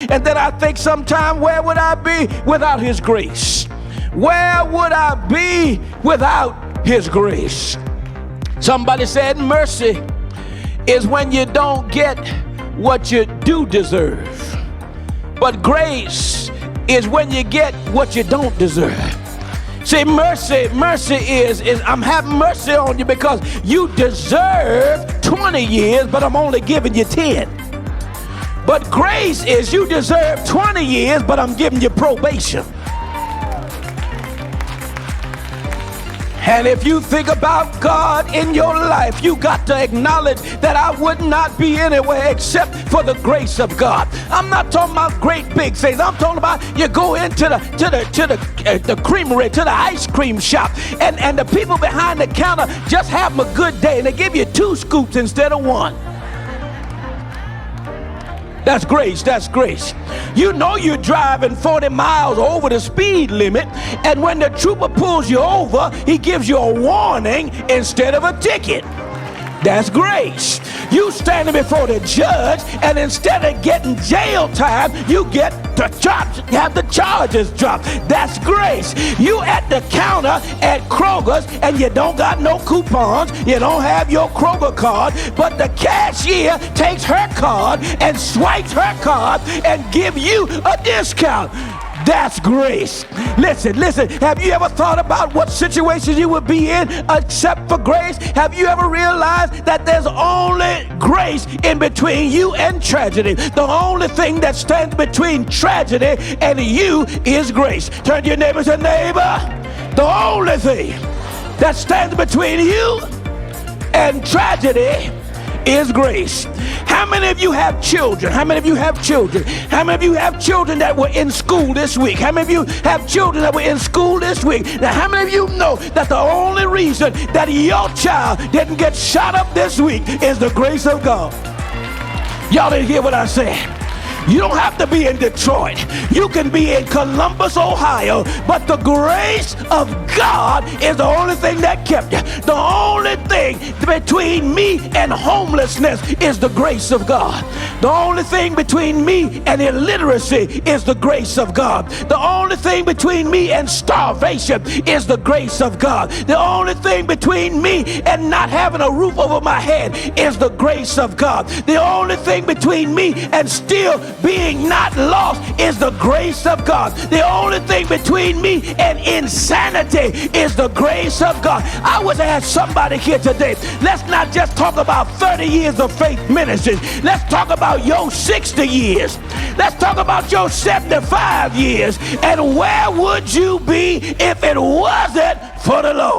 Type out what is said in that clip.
And then I think sometime, where would I be without his grace? Where would I be without his grace? Somebody said mercy is when you don't get what you do deserve. But grace is when you get what you don't deserve. See, mercy is I'm having mercy on you because you deserve 20 years, but I'm only giving you 10. But grace is you deserve 20 years, but I'm giving you probation. And if you think about God in your life, you got to acknowledge that I would not be anywhere except for the grace of God. I'm not talking about great big things. I'm talking about you go into the creamery, to the ice cream shop, and the people behind the counter just have a good day, and they give you 2 scoops instead of 1. That's grace, that's grace. You know you're driving 40 miles over the speed limit, and when the trooper pulls you over, he gives you a warning instead of a ticket. That's grace. You standing before the judge, and instead of getting jail time, you get the have the charges dropped. That's grace. You at the counter at Kroger's, and you don't got no coupons. You don't have your Kroger card, but the cashier takes her card and swipes her card and give you a discount. That's grace. Listen. Have you ever thought about what situations you would be in except for grace? Have you ever realized that there's only grace in between you and tragedy? The only thing that stands between tragedy and you is grace. Turn to your neighbor and say, neighbor, the only thing that stands between you and tragedy is grace. How many of you have children? How many of you have children? How many of you have children that were in school this week? How many of you have children that were in school this week? Now, how many of you know that the only reason that your child didn't get shot up this week is the grace of God? Y'all didn't hear what I said. You don't have to be in Detroit. You can be in Columbus, Ohio, but the grace of God is the only thing that kept you. The only thing between me and homelessness is the grace of God. The only thing between me and illiteracy is the grace of God. The only thing between me and starvation is the grace of God. The only thing between me and not having a roof over my head is the grace of God. The only thing between me and still being not lost is the grace of God. The only thing between me and insanity is the grace of God. I wish I had somebody here today. Let's not just talk about 30 years of faith ministry. Let's talk about your 60 years. Let's talk about your 75 years. And where would you be if it wasn't for the Lord?